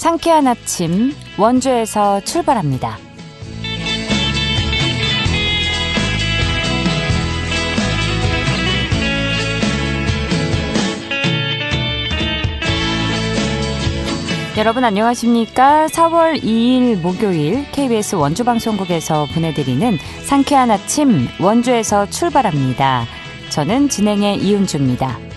상쾌한 아침 원주에서 출발합니다. 여러분 안녕하십니까? 4월 2일 목요일 KBS 원주방송국에서 보내드리는 상쾌한 아침 원주에서 출발합니다. 저는 진행의 이은주입니다.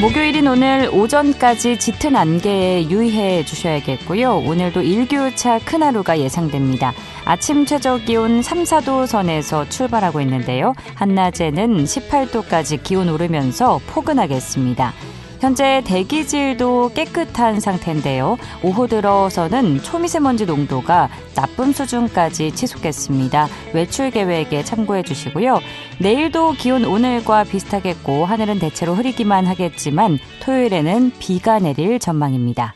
목요일인 오늘 오전까지 짙은 안개에 유의해 주셔야겠고요. 오늘도 일교차 큰 하루가 예상됩니다. 아침 최저기온 3, 4도 선에서 출발하고 있는데요. 한낮에는 18도까지 기온 오르면서 포근하겠습니다. 현재 대기질도 깨끗한 상태인데요. 오후 들어서는 초미세먼지 농도가 나쁨 수준까지 치솟겠습니다. 외출 계획에 참고해 주시고요. 내일도 기온 오늘과 비슷하겠고 하늘은 대체로 흐리기만 하겠지만 토요일에는 비가 내릴 전망입니다.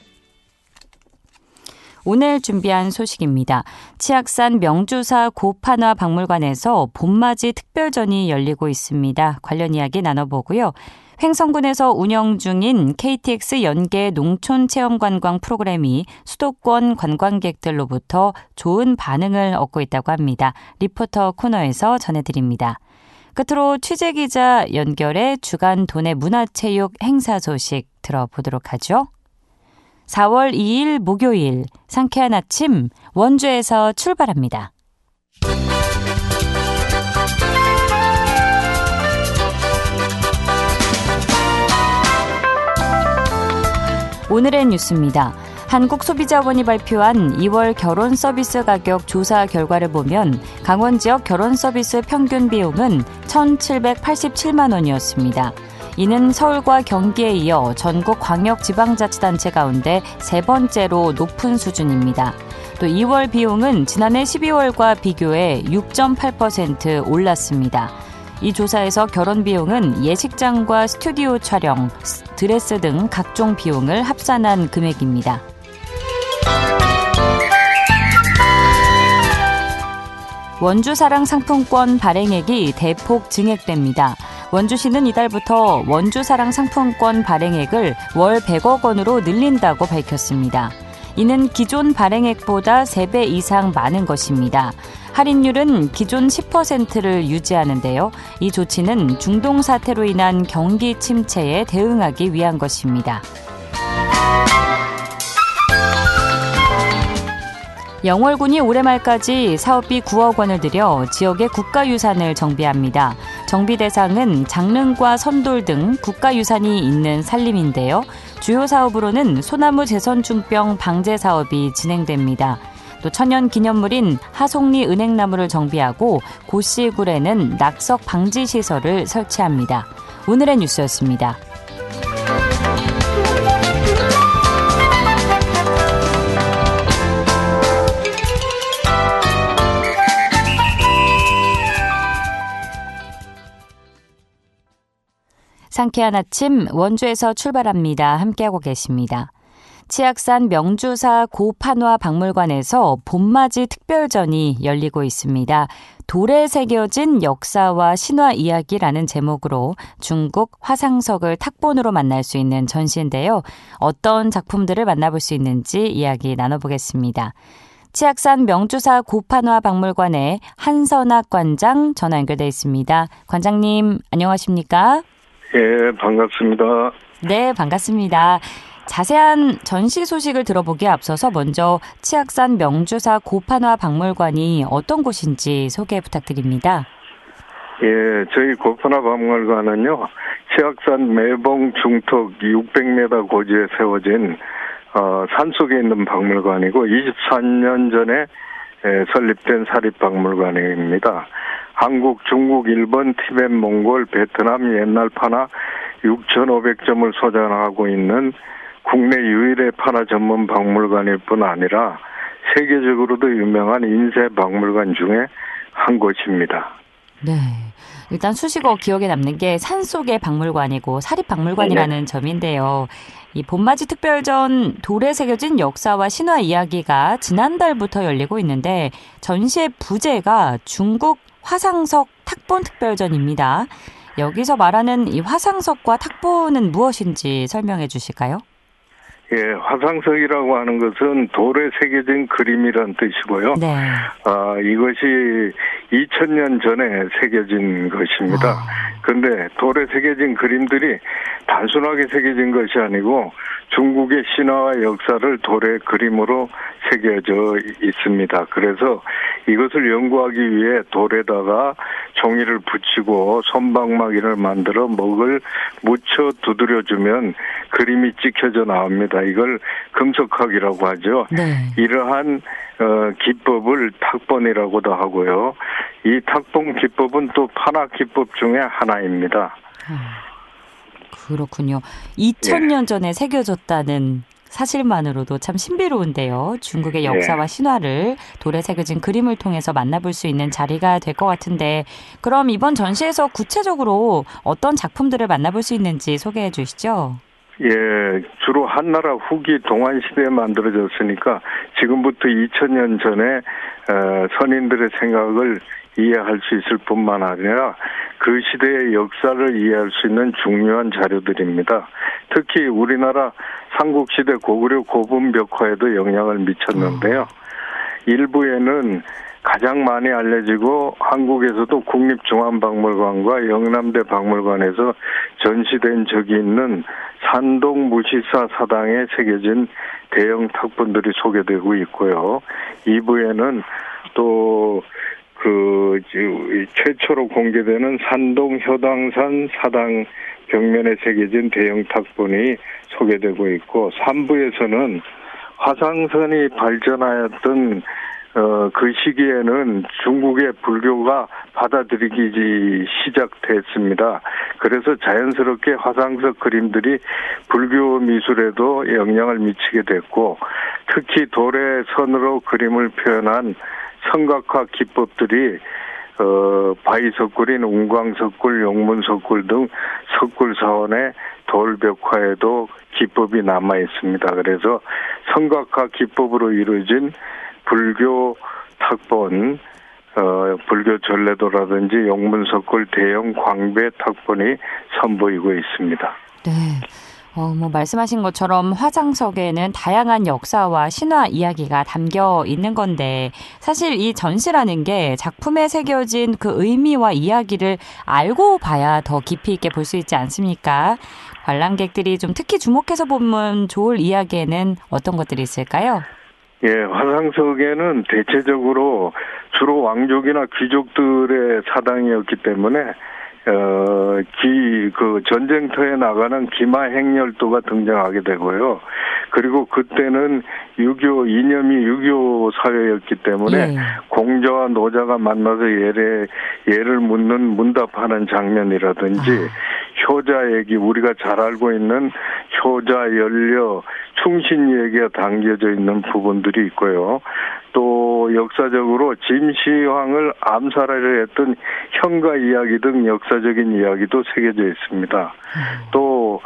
오늘 준비한 소식입니다. 치악산 명주사 고판화 박물관에서 봄맞이 특별전이 열리고 있습니다. 관련 이야기 나눠보고요. 횡성군에서 운영 중인 KTX 연계 농촌체험관광 프로그램이 수도권 관광객들로부터 좋은 반응을 얻고 있다고 합니다. 리포터 코너에서 전해드립니다. 끝으로 취재기자 연결해 주간 도내 문화체육 행사 소식 들어보도록 하죠. 4월 2일 목요일 상쾌한 아침 원주에서 출발합니다. 오늘의 뉴스입니다. 한국소비자원이 발표한 2월 결혼 서비스 가격 조사 결과를 보면 강원 지역 결혼 서비스 평균 비용은 1,787만 원이었습니다. 이는 서울과 경기에 이어 전국 광역지방자치단체 가운데 세 번째로 높은 수준입니다. 또 2월 비용은 지난해 12월과 비교해 6.8% 올랐습니다. 이 조사에서 결혼 비용은 예식장과 스튜디오 촬영, 드레스 등 각종 비용을 합산한 금액입니다. 원주사랑 상품권 발행액이 대폭 증액됩니다. 원주시는 이달부터 원주사랑 상품권 발행액을 월 100억 원으로 늘린다고 밝혔습니다. 이는 기존 발행액보다 3배 이상 많은 것입니다. 할인율은 기존 10%를 유지하는데요. 이 조치는 중동 사태로 인한 경기 침체에 대응하기 위한 것입니다. 영월군이 올해 말까지 사업비 9억 원을 들여 지역의 국가유산을 정비합니다. 정비 대상은 장릉과 선돌 등 국가유산이 있는 산림인데요. 주요 사업으로는 소나무 재선충병 방제 사업이 진행됩니다. 또 천연 기념물인 하송리 은행나무를 정비하고 고씨굴에는 낙석 방지 시설을 설치합니다. 오늘의 뉴스였습니다. 상쾌한 아침 원주에서 출발합니다. 함께하고 계십니다. 치악산 명주사 고판화 박물관에서 봄맞이 특별전이 열리고 있습니다. 돌에 새겨진 역사와 신화 이야기라는 제목으로 중국 화상석을 탁본으로 만날 수 있는 전시인데요. 어떤 작품들을 만나볼 수 있는지 이야기 나눠보겠습니다. 치악산 명주사 고판화 박물관의 한선학 관장 전화 연결돼 있습니다. 관장님 안녕하십니까? 예, 반갑습니다. 네, 반갑습니다. 자세한 전시 소식을 들어보기에 앞서서 먼저 치악산 명주사 고판화 박물관이 어떤 곳인지 소개 부탁드립니다. 예, 저희 고판화 박물관은요, 치악산 매봉 중턱 600m 고지에 세워진 산속에 있는 박물관이고 24년 전에 설립된 사립박물관입니다. 한국, 중국, 일본, 티벳, 몽골, 베트남 옛날 판화 6,500점을 소장하고 있는 국내 유일의 판화 전문 박물관일 뿐 아니라 세계적으로도 유명한 인쇄 박물관 중에 한 곳입니다. 네. 일단 수식어 기억에 남는 게 산속의 박물관이고 사립박물관이라는 네. 점인데요. 이 봄맞이 특별전 돌에 새겨진 역사와 신화 이야기가 지난달부터 열리고 있는데 전시의 부제가 중국 화상석 탁본 특별전입니다. 여기서 말하는 이 화상석과 탁본은 무엇인지 설명해 주실까요? 예, 화상석이라고 하는 것은 돌에 새겨진 그림이란 뜻이고요. 네. 이것이 2000년 전에 새겨진 것입니다. 그런데 돌에 새겨진 그림들이 단순하게 새겨진 것이 아니고 중국의 신화와 역사를 돌의 그림으로 새겨져 있습니다. 그래서 이것을 연구하기 위해 돌에다가 종이를 붙이고 손방망이를 만들어 먹을 묻혀 두드려주면 그림이 찍혀져 나옵니다. 이걸 금속학이라고 하죠. 네. 이러한 기법을 탁본이라고도 하고요. 이 탁본 기법은 또 판화 기법 중에 하나입니다. 그렇군요. 2000년 전에 새겨졌다는 사실만으로도 참 신비로운데요. 중국의 역사와 신화를 돌에 새겨진 그림을 통해서 만나볼 수 있는 자리가 될 것 같은데, 그럼 이번 전시에서 구체적으로 어떤 작품들을 만나볼 수 있는지 소개해 주시죠. 예, 주로 한나라 후기 동안시대에 만들어졌으니까 지금부터 2000년 전에 선인들의 생각을 이해할 수 있을 뿐만 아니라 그 시대의 역사를 이해할 수 있는 중요한 자료들입니다. 특히 우리나라 삼국시대 고구려 고분 벽화에도 영향을 미쳤는데요. 일부에는 가장 많이 알려지고 한국에서도 국립중앙박물관과 영남대 박물관에서 전시된 적이 있는 산동 무시사 사당에 새겨진 대형 탁본들이 소개되고 있고요. 2부에는 또 최초로 공개되는 산동 효당산 사당 벽면에 새겨진 대형 탁본이 소개되고 있고, 3부에서는 화상선이 발전하였던 그 시기에는 중국의 불교가 받아들이기 시작됐습니다. 그래서 자연스럽게 화상석 그림들이 불교 미술에도 영향을 미치게 됐고, 특히 돌의 선으로 그림을 표현한 성각화 기법들이 바위석굴인 웅광석굴, 용문석굴 등 석굴사원의 돌벽화에도 기법이 남아 있습니다. 그래서 성각화 기법으로 이루어진 불교 탁본, 불교 전래도라든지 용문석굴 대형 광배 탁본이 선보이고 있습니다. 네. 말씀하신 것처럼 화상석에는 다양한 역사와 신화 이야기가 담겨 있는 건데, 사실 이 전시라는 게 작품에 새겨진 그 의미와 이야기를 알고 봐야 더 깊이 있게 볼 수 있지 않습니까? 관람객들이 좀 특히 주목해서 보면 좋을 이야기에는 어떤 것들이 있을까요? 예, 화상석에는 대체적으로 주로 왕족이나 귀족들의 사당이었기 때문에 전쟁터에 나가는 기마 행렬도가 등장하게 되고요. 그리고 그때는 이념이 유교 사회였기 때문에 공자와 노자가 만나서 예를 묻는 문답하는 장면이라든지 효자 얘기, 우리가 잘 알고 있는 효자, 연려, 충신 얘기가 담겨져 있는 부분들이 있고요. 또 역사적으로 진시황을 암살하려 했던 형가 이야기 등 역사적인 이야기도 새겨져 있습니다. 또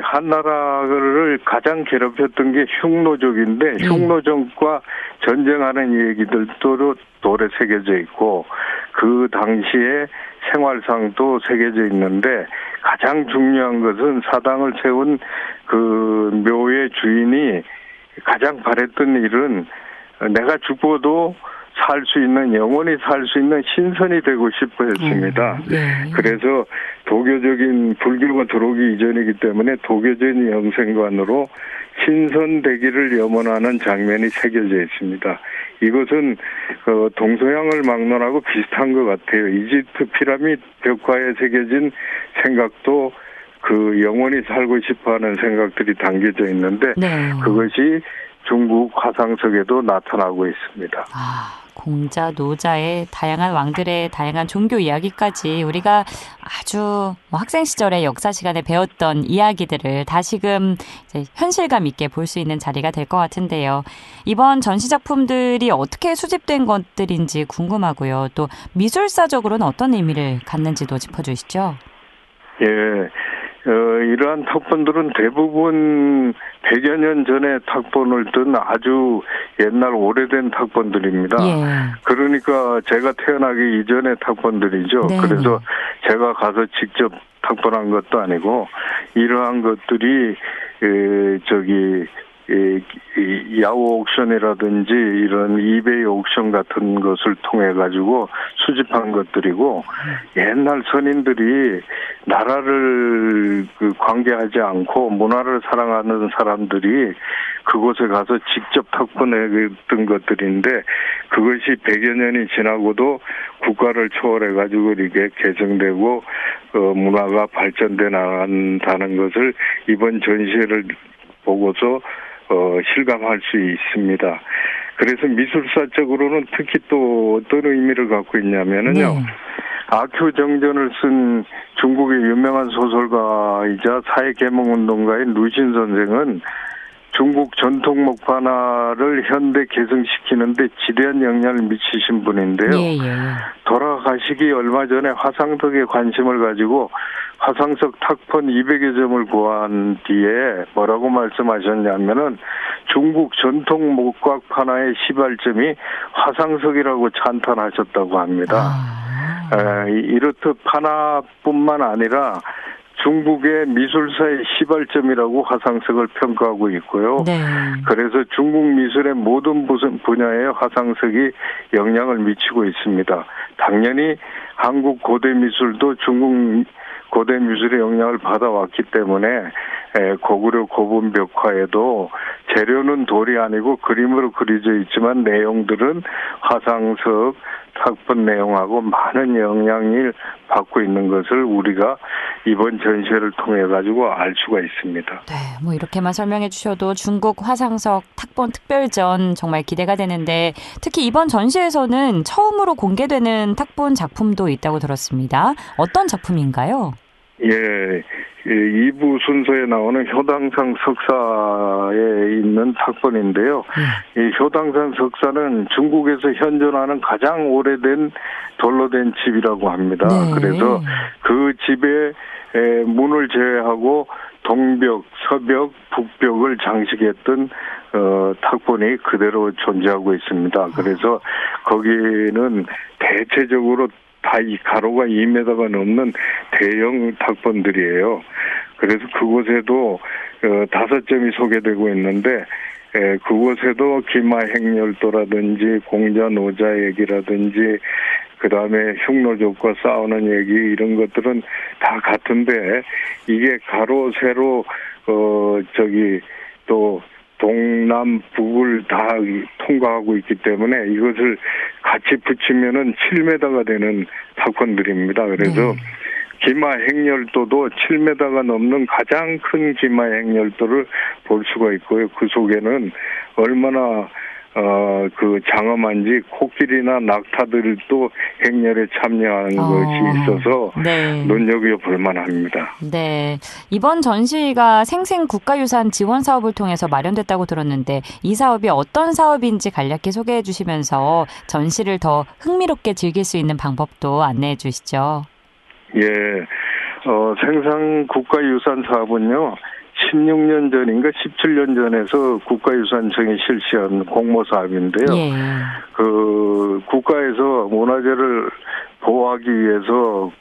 한나라를 가장 괴롭혔던 게 흉노족인데 흉노족과 전쟁하는 얘기들도 돌에 새겨져 있고, 그 당시에 생활상도 새겨져 있는데, 가장 중요한 것은 사당을 세운 그 묘의 주인이 가장 바랬던 일은 내가 죽어도 살 수 있는, 영원히 살 수 있는 신선이 되고 싶어 했습니다. 그래서 도교적인 불교가 들어오기 이전이기 때문에 도교적인 영생관으로 신선되기를 염원하는 장면이 새겨져 있습니다. 이것은 동서양을 막론하고 비슷한 것 같아요. 이집트 피라미드 벽화에 새겨진 생각도 그 영원히 살고 싶어하는 생각들이 담겨져 있는데, 그것이 중국 화상석에도 나타나고 있습니다. 공자, 노자의 다양한 왕들의 다양한 종교 이야기까지 우리가 아주 학생 시절의 역사 시간에 배웠던 이야기들을 다시금 이제 현실감 있게 볼 수 있는 자리가 될 것 같은데요. 이번 전시 작품들이 어떻게 수집된 것들인지 궁금하고요. 또 미술사적으로는 어떤 의미를 갖는지도 짚어주시죠. 예. 이러한 탁본들은 대부분 100여 년 전에 탁본을 뜬 아주 옛날 오래된 탁본들입니다. 그러니까 제가 태어나기 이전의 탁본들이죠. 그래서 제가 가서 직접 탁본한 것도 아니고 이러한 것들이 야후 옥션이라든지 이런 이베이 옥션 같은 것을 통해 가지고 수집한 것들이고 옛날 선인들이 나라를 관계하지 않고 문화를 사랑하는 사람들이 그곳에 가서 직접 탁본했던 것들인데 그것이 100여 년이 지나고도 국가를 초월해 가지고 이렇게 개정되고 문화가 발전돼 나간다는 것을 이번 전시회를 보고서 실감할 수 있습니다. 그래서 미술사적으로는 특히 또 어떤 의미를 갖고 있냐면은요. 아큐정전을 쓴 중국의 유명한 소설가이자 사회계몽운동가인 루신 선생은 중국 전통 목판화를 현대 개성시키는데 지대한 영향을 미치신 분인데요. 돌아가시기 얼마 전에 화상석에 관심을 가지고 화상석 탁폰 200여 점을 구한 뒤에 뭐라고 말씀하셨냐면은 중국 전통 목각판화의 시발점이 화상석이라고 찬탄하셨다고 합니다. 이렇듯 판화뿐만 아니라 중국의 미술사의 시발점이라고 화상석을 평가하고 있고요. 그래서 중국 미술의 모든 분야에 화상석이 영향을 미치고 있습니다. 당연히 한국 고대 미술도 중국 고대 미술의 영향을 받아왔기 때문에 고구려 고분 벽화에도 재료는 돌이 아니고 그림으로 그려져 있지만 내용들은 화상석, 탁본 내용하고 많은 영향을 받고 있는 것을 우리가 이번 전시회를 통해 가지고 알 수가 있습니다. 네, 뭐 이렇게만 설명해 주셔도 중국 화상석 탁본 특별전 정말 기대가 되는데 특히 이번 전시회에서는 처음으로 공개되는 탁본 작품도 있다고 들었습니다. 어떤 작품인가요? 예, 2부 순서에 나오는 효당상 석사에 있는 탁본인데요. 이 효당상 석사는 중국에서 현존하는 가장 오래된 돌로 된 집이라고 합니다. 그래서 그 집의 문을 제외하고 동벽, 서벽, 북벽을 장식했던 탁본이 그대로 존재하고 있습니다. 그래서 거기는 대체적으로 다 이 가로가 2m가 넘는 대형 탁본들이에요. 그래서 그곳에도 5점이 소개되고 있는데 그곳에도 기마행렬도라든지 공자노자 얘기라든지 그다음에 흉노족과 싸우는 얘기 이런 것들은 다 같은데 이게 가로 세로 또 동남 북을 다 통과하고 있기 때문에 이것을 같이 붙이면은 7m가 되는 탁본들입니다. 그래서 기마 행렬도도 7m가 넘는 가장 큰 기마 행렬도를 볼 수가 있고요. 그 속에는 얼마나 장엄한지 코끼리나 낙타들도 행렬에 참여하는 것이 있어서 눈여겨볼 만합니다. 네, 이번 전시가 생생 국가유산 지원 사업을 통해서 마련됐다고 들었는데 이 사업이 어떤 사업인지 간략히 소개해 주시면서 전시를 더 흥미롭게 즐길 수 있는 방법도 안내해 주시죠. 예, 생생 국가유산 사업은요. 16년 전인가 17년 전에서 국가유산청이 실시한 공모 사업인데요. 국가에서 문화재를 보호하기 위해서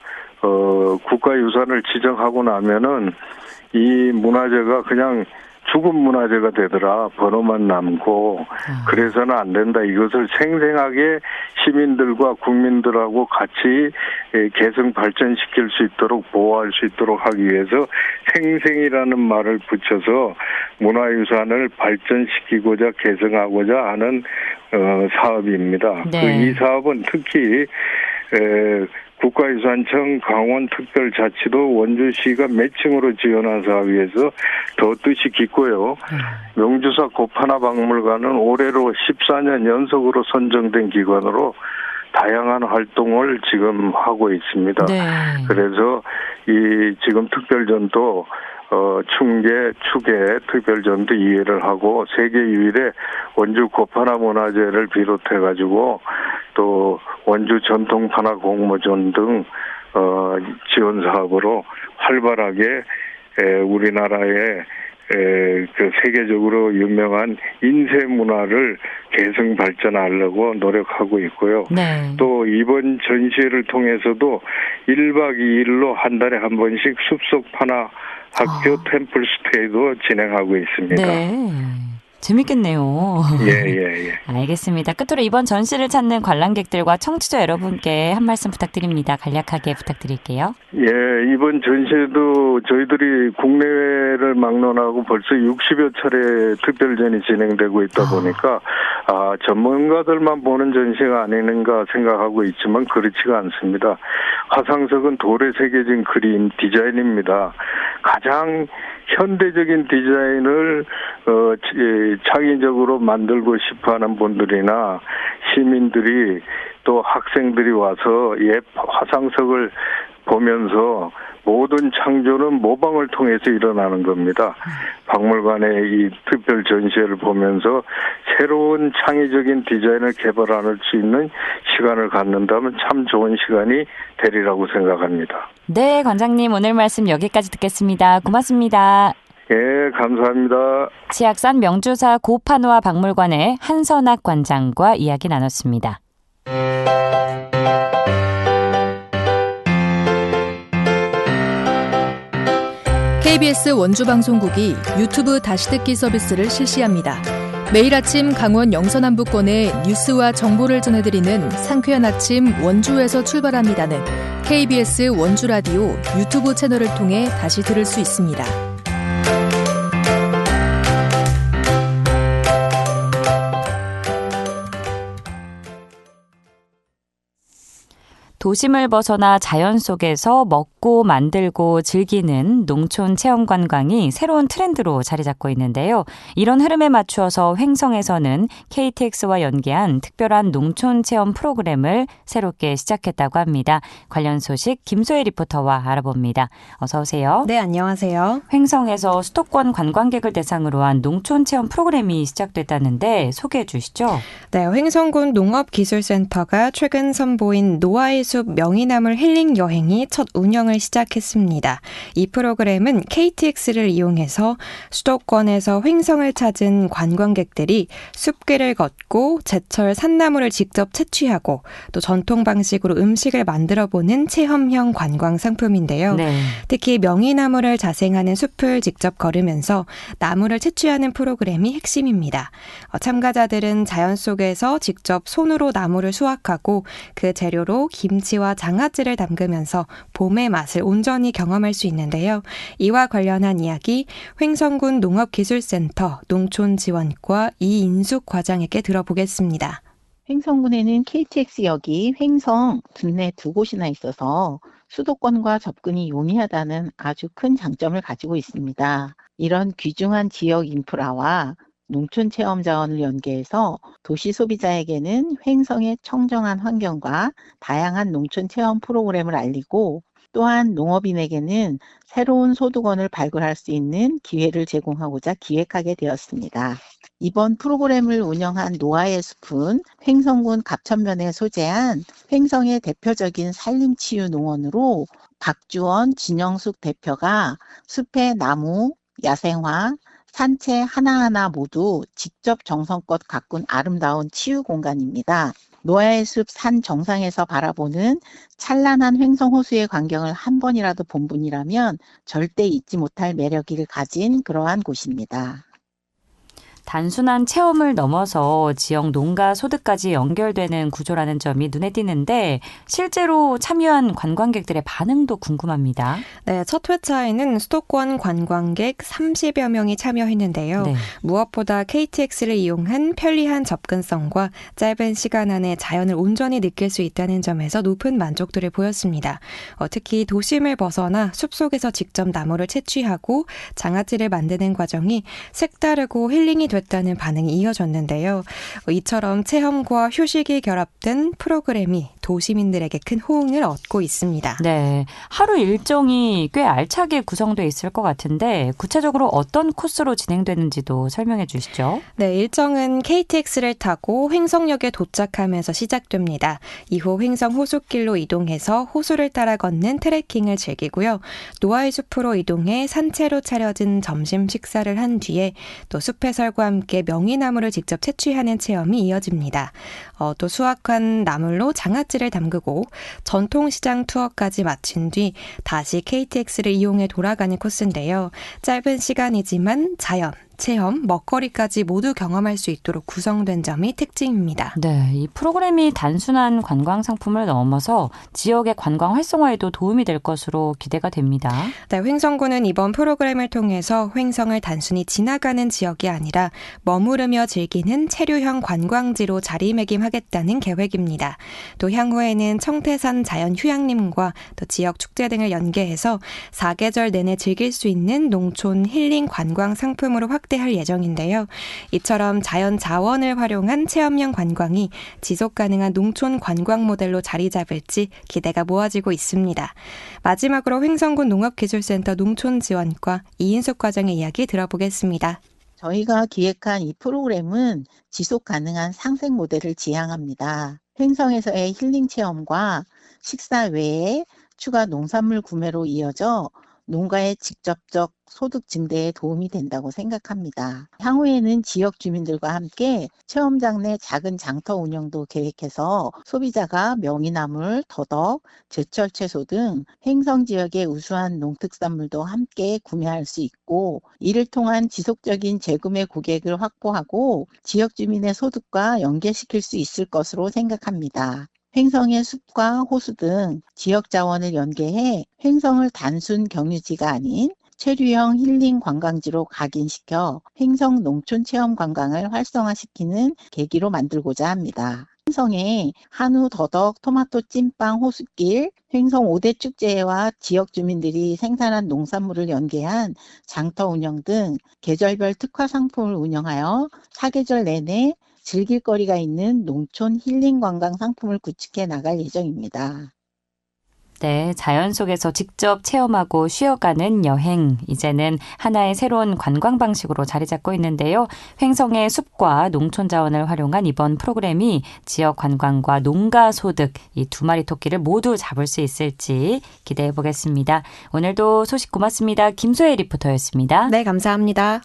국가유산을 지정하고 나면은 이 문화재가 그냥 죽은 문화재가 되더라. 번호만 남고 그래서는 안 된다. 이것을 생생하게 시민들과 국민들하고 같이 개성 발전시킬 수 있도록 보호할 수 있도록 하기 위해서 생생이라는 말을 붙여서 문화유산을 발전시키고자 개성하고자 하는 사업입니다. 이 사업은 특히 국가유산청 강원특별자치도 원주시가 매칭으로 지원한 사업에서 더 뜻이 깊고요. 명주사 고판화박물관은 올해로 14년 연속으로 선정된 기관으로 다양한 활동을 지금 하고 있습니다. 그래서 이 지금 특별전도 충계, 추계 특별전도 이해를 하고 세계 유일의 원주 고판화 문화재를 비롯해가지고 또 원주 전통판화 공모전 등 지원 사업으로 활발하게 우리나라의 그 세계적으로 유명한 인쇄 문화를 계승 발전하려고 노력하고 있고요. 네. 또 이번 전시회를 통해서도 1박 2일로 한 달에 한 번씩 숲속 판화 학교 템플 스테이도 진행하고 있습니다. 네. 재밌겠네요. 예. 알겠습니다. 끝으로 이번 전시를 찾는 관람객들과 청취자 여러분께 한 말씀 부탁드립니다. 간략하게 부탁드릴게요. 예, 이번 전시회도 저희들이 국내외를 막론하고 벌써 60여 차례 특별전이 진행되고 있다 보니까 전문가들만 보는 전시가 아닌가 생각하고 있지만 그렇지가 않습니다. 화상석은 돌에 새겨진 그림 디자인입니다. 가장 현대적인 디자인을 창의적으로 만들고 싶어하는 분들이나 시민들이 또 학생들이 와서 화상석을 보면서 모든 창조는 모방을 통해서 일어나는 겁니다. 박물관의 이 특별 전시회를 보면서 새로운 창의적인 디자인을 개발할 수 있는 시간을 갖는다면 참 좋은 시간이 되리라고 생각합니다. 네, 관장님 오늘 말씀 여기까지 듣겠습니다. 고맙습니다. 예, 감사합니다. 치악산 명주사 고판화 박물관의 한선학 관장과 이야기 나눴습니다. KBS 원주방송국이 유튜브 다시 듣기 서비스를 실시합니다. 매일 아침 강원 영서남부권의 뉴스와 정보를 전해드리는 상쾌한 아침 원주에서 출발합니다는 KBS 원주라디오 유튜브 채널을 통해 다시 들을 수 있습니다. 도심을 벗어나 자연 속에서 먹고 만들고 즐기는 농촌 체험 관광이 새로운 트렌드로 자리 잡고 있는데요. 이런 흐름에 맞추어서 횡성에서는 KTX와 연계한 특별한 농촌 체험 프로그램을 새롭게 시작했다고 합니다. 관련 소식 김소혜 리포터와 알아봅니다. 어서 오세요. 네, 안녕하세요. 횡성에서 수도권 관광객을 대상으로 한 농촌 체험 프로그램이 시작됐다는데 소개해 주시죠. 네, 횡성군 농업기술센터가 최근 선보인 노아의 숲 명이나물 힐링 여행이 첫 운영을 시작했습니다. 이 프로그램은 KTX를 이용해서 수도권에서 횡성을 찾은 관광객들이 숲길을 걷고 제철 산나물을 직접 채취하고 또 전통 방식으로 음식을 만들어보는 체험형 관광 상품인데요. 네. 특히 명이나물을 자생하는 숲을 직접 걸으면서 나물을 채취하는 프로그램이 핵심입니다. 참가자들은 자연 속에서 직접 손으로 나물을 수확하고 그 재료로 김치와 장아찌를 담그면서 봄의 맛을 온전히 경험할 수 있는데요. 이와 관련한 이야기 횡성군 농업기술센터 농촌지원과 이인숙 과장에게 들어보겠습니다. 횡성군에는 KTX역이 횡성, 둔내 두 곳이나 있어서 수도권과 접근이 용이하다는 아주 큰 장점을 가지고 있습니다. 이런 귀중한 지역 인프라와 농촌 체험 자원을 연계해서 도시 소비자에게는 횡성의 청정한 환경과 다양한 농촌 체험 프로그램을 알리고 또한 농업인에게는 새로운 소득원을 발굴할 수 있는 기회를 제공하고자 기획하게 되었습니다. 이번 프로그램을 운영한 노아의 숲은 횡성군 갑천면에 소재한 횡성의 대표적인 산림치유 농원으로 박주원, 진영숙 대표가 숲의 나무, 야생화, 산채 하나하나 모두 직접 정성껏 가꾼 아름다운 치유 공간입니다. 노아의 숲 산 정상에서 바라보는 찬란한 횡성호수의 광경을 한 번이라도 본 분이라면 절대 잊지 못할 매력을 가진 그러한 곳입니다. 단순한 체험을 넘어서 지역 농가 소득까지 연결되는 구조라는 점이 눈에 띄는데 실제로 참여한 관광객들의 반응도 궁금합니다. 네, 첫 회차에는 수도권 관광객 30여 명이 참여했는데요. 네. 무엇보다 KTX를 이용한 편리한 접근성과 짧은 시간 안에 자연을 온전히 느낄 수 있다는 점에서 높은 만족도를 보였습니다. 특히 도심을 벗어나 숲속에서 직접 나무를 채취하고 장아찌를 만드는 과정이 색다르고 힐링이 됐다는 반응이 이어졌는데요. 이처럼 체험과 휴식이 결합된 프로그램이 도시민들에게 큰 호응을 얻고 있습니다. 네, 하루 일정이 꽤 알차게 구성돼 있을 것 같은데 구체적으로 어떤 코스로 진행되는지도 설명해 주시죠. 네, 일정은 KTX를 타고 횡성역에 도착하면서 시작됩니다. 이후 횡성 호숫길로 이동해서 호수를 따라 걷는 트레킹을 즐기고요. 노아의 숲으로 이동해 산채로 차려진 점심 식사를 한 뒤에 또 숲해설과 함께 명이나무를 직접 채취하는 체험이 이어집니다. 또 수확한 나물로 장아찌를 담그고 전통시장 투어까지 마친 뒤 다시 KTX를 이용해 돌아가는 코스인데요. 짧은 시간이지만 자연, 체험, 먹거리까지 모두 경험할 수 있도록 구성된 점이 특징입니다. 네, 이 프로그램이 단순한 관광 상품을 넘어서 지역의 관광 활성화에도 도움이 될 것으로 기대가 됩니다. 네, 횡성군은 이번 프로그램을 통해서 횡성을 단순히 지나가는 지역이 아니라 머무르며 즐기는 체류형 관광지로 자리매김하겠다는 계획입니다. 또 향후에는 청태산 자연휴양림과 또 지역 축제 등을 연계해서 4계절 내내 즐길 수 있는 농촌 힐링 관광 상품으로 확대할 예정인데요. 이처럼 자연 자원을 활용한 체험형 관광이 지속 가능한 농촌 관광 모델로 자리 잡을지 기대가 모아지고 있습니다. 마지막으로 횡성군 농업기술센터 농촌지원과 이인숙 과장의 이야기 들어보겠습니다. 저희가 기획한 이 프로그램은 지속 가능한 상생 모델을 지향합니다. 횡성에서의 힐링 체험과 식사 외에 추가 농산물 구매로 이어져 농가의 직접적 소득 증대에 도움이 된다고 생각합니다. 향후에는 지역 주민들과 함께 체험장 내 작은 장터 운영도 계획해서 소비자가 명이나물, 더덕, 제철 채소 등 횡성 지역의 우수한 농특산물도 함께 구매할 수 있고 이를 통한 지속적인 재구매 고객을 확보하고 지역 주민의 소득과 연계시킬 수 있을 것으로 생각합니다. 횡성의 숲과 호수 등 지역 자원을 연계해 횡성을 단순 경유지가 아닌 체류형 힐링 관광지로 각인시켜 횡성 농촌 체험 관광을 활성화시키는 계기로 만들고자 합니다. 횡성에 한우, 더덕, 토마토 찐빵, 호숫길, 횡성 5대 축제와 지역 주민들이 생산한 농산물을 연계한 장터 운영 등 계절별 특화 상품을 운영하여 4계절 내내 즐길 거리가 있는 농촌 힐링 관광 상품을 구축해 나갈 예정입니다. 네, 자연 속에서 직접 체험하고 쉬어가는 여행. 이제는 하나의 새로운 관광 방식으로 자리 잡고 있는데요. 횡성의 숲과 농촌 자원을 활용한 이번 프로그램이 지역 관광과 농가 소득, 이 두 마리 토끼를 모두 잡을 수 있을지 기대해 보겠습니다. 오늘도 소식 고맙습니다. 김소혜 리포터였습니다. 네, 감사합니다.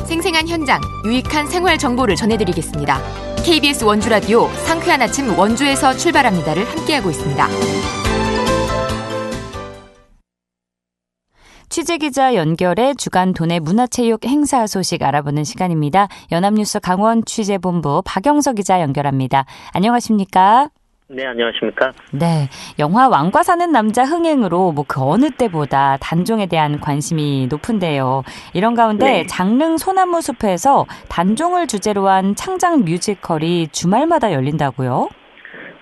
생생한 현장, 유익한 생활 정보를 전해드리겠습니다. KBS 원주라디오 상쾌한 아침 원주에서 출발합니다를 함께하고 있습니다. 취재기자 연결해 주간 도내 문화체육 행사 소식 알아보는 시간입니다. 연합뉴스 강원 취재본부 박영석 기자 연결합니다. 안녕하십니까? 네, 안녕하십니까? 네, 영화 왕과 사는 남자 흥행으로 그 어느 때보다 단종에 대한 관심이 높은데요. 이런 가운데 네. 장릉 소나무 숲에서 단종을 주제로 한 창작 뮤지컬이 주말마다 열린다고요?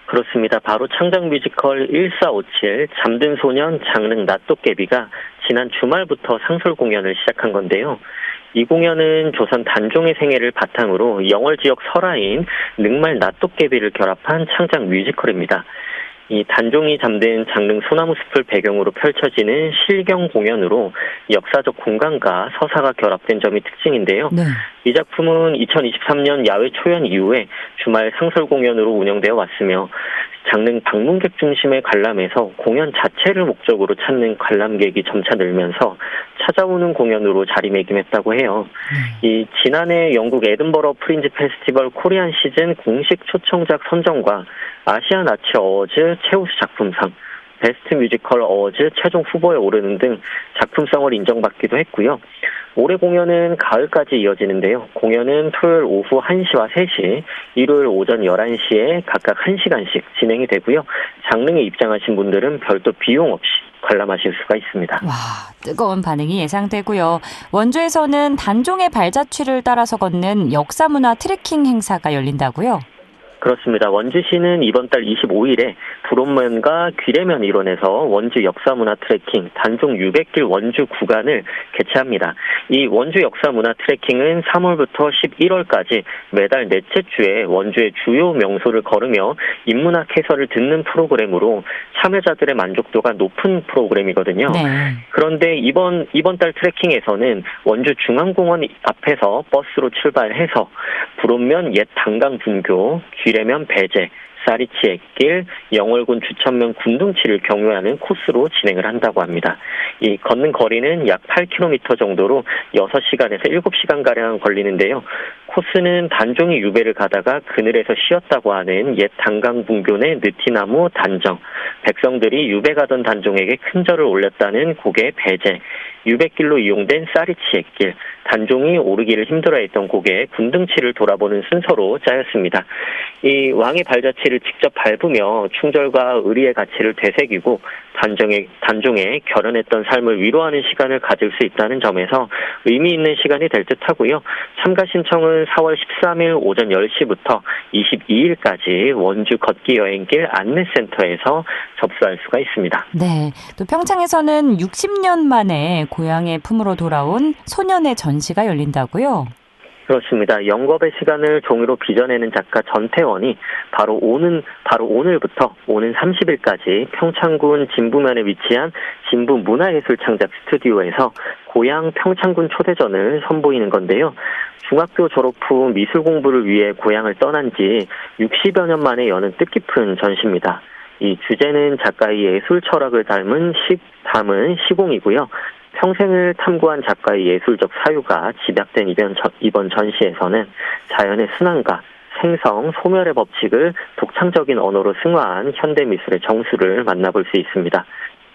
그렇습니다. 바로 창작 뮤지컬 1457 잠든 소년 장릉 낫도깨비가 지난 주말부터 상설 공연을 시작한 건데요. 이 공연은 조선 단종의 생애를 바탕으로 영월 지역 설화인 늑말 낫도깨비를 결합한 창작 뮤지컬입니다. 이 단종이 잠든 장릉 소나무 숲을 배경으로 펼쳐지는 실경 공연으로 역사적 공간과 서사가 결합된 점이 특징인데요. 네. 이 작품은 2023년 야외 초연 이후에 주말 상설 공연으로 운영되어 왔으며 장릉 방문객 중심의 관람에서 공연 자체를 목적으로 찾는 관람객이 점차 늘면서 찾아오는 공연으로 자리매김했다고 해요. 이 지난해 영국 에든버러 프린지 페스티벌 코리안 시즌 공식 초청작 선정과 아시안 아치 어워즈 최우수 작품상, 베스트 뮤지컬 어워즈 최종 후보에 오르는 등 작품성을 인정받기도 했고요. 올해 공연은 가을까지 이어지는데요. 공연은 토요일 오후 1시와 3시, 일요일 오전 11시에 각각 1시간씩 진행이 되고요. 장릉에 입장하신 분들은 별도 비용 없이 관람하실 수가 있습니다. 와, 뜨거운 반응이 예상되고요. 원주에서는 단종의 발자취를 따라서 걷는 역사문화 트레킹 행사가 열린다고요? 그렇습니다. 원주시는 이번 달 25일에 불온면과 귀례면 일원에서 원주 역사문화 트레킹 단종 600길 원주 구간을 개최합니다. 이 원주 역사문화 트레킹은 3월부터 11월까지 매달 넷째 주에 원주의 주요 명소를 걸으며 인문학 해설을 듣는 프로그램으로 참여자들의 만족도가 높은 프로그램이거든요. 네. 그런데 이번 달 트레킹에서는 원주 중앙공원 앞에서 버스로 출발해서 불온면 옛 단강 분교, 귀례면 배제, 쌀이치 액길, 영월군 주천면 군둥치를 경유하는 코스로 진행을 한다고 합니다. 이 걷는 거리는 약 8km 정도로 6시간에서 7시간가량 걸리는데요. 코스는 단종이 유배를 가다가 그늘에서 쉬었다고 하는 옛 단강분교 내 느티나무 단정, 백성들이 유배 가던 단종에게 큰 절을 올렸다는 고개 배제, 유배길로 이용된 쌀이치 액길, 단종이 오르기를 힘들어했던 고개 군등치를 돌아보는 순서로 짜였습니다. 이 왕의 발자취를 직접 밟으며 충절과 의리의 가치를 되새기고 단종에 결연했던 삶을 위로하는 시간을 가질 수 있다는 점에서 의미 있는 시간이 될 듯하고요. 참가 신청은 4월 13일 오전 10시부터 22일까지 원주 걷기 여행길 안내센터에서 접수할 수가 있습니다. 네, 또 평창에서는 60년 만에 고향의 품으로 돌아온 소년의 전시가 열린다고요? 그렇습니다. 영겁의 시간을 종이로 빚어내는 작가 전태원이 바로 오늘부터 오는 30일까지 평창군 진부면에 위치한 진부 문화예술창작 스튜디오에서 고향 평창군 초대전을 선보이는 건데요. 중학교 졸업 후 미술 공부를 위해 고향을 떠난 지 60여 년 만에 여는 뜻깊은 전시입니다. 이 주제는 작가의 예술 철학을 담은 시공이고요. 평생을 탐구한 작가의 예술적 사유가 집약된 이번 전시에서는 자연의 순환과 생성, 소멸의 법칙을 독창적인 언어로 승화한 현대미술의 정수를 만나볼 수 있습니다.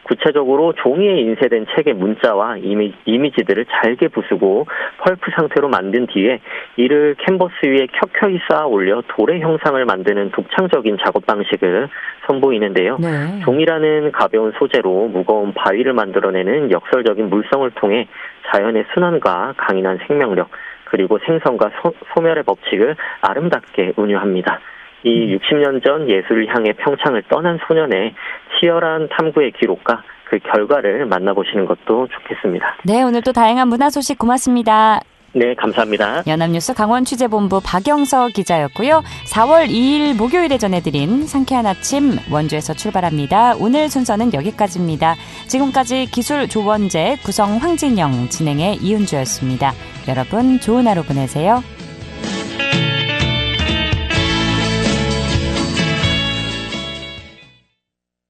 구체적으로 종이에 인쇄된 책의 문자와 이미지들을 잘게 부수고 펄프 상태로 만든 뒤에 이를 캔버스 위에 켜켜이 쌓아 올려 돌의 형상을 만드는 독창적인 작업 방식을 선보이는데요. 네. 종이라는 가벼운 소재로 무거운 바위를 만들어내는 역설적인 물성을 통해 자연의 순환과 강인한 생명력, 그리고 생성과 소멸의 법칙을 아름답게 은유합니다. 이 60년 전 예술을 향해 평창을 떠난 소년의 치열한 탐구의 기록과 그 결과를 만나보시는 것도 좋겠습니다. 네, 오늘 또 다양한 문화 소식 고맙습니다. 네, 감사합니다. 연합뉴스 강원취재본부 박영서 기자였고요. 4월 2일 목요일에 전해드린 상쾌한 아침 원주에서 출발합니다. 오늘 순서는 여기까지입니다. 지금까지 기술 조원재, 구성 황진영, 진행의 이은주였습니다. 여러분 좋은 하루 보내세요.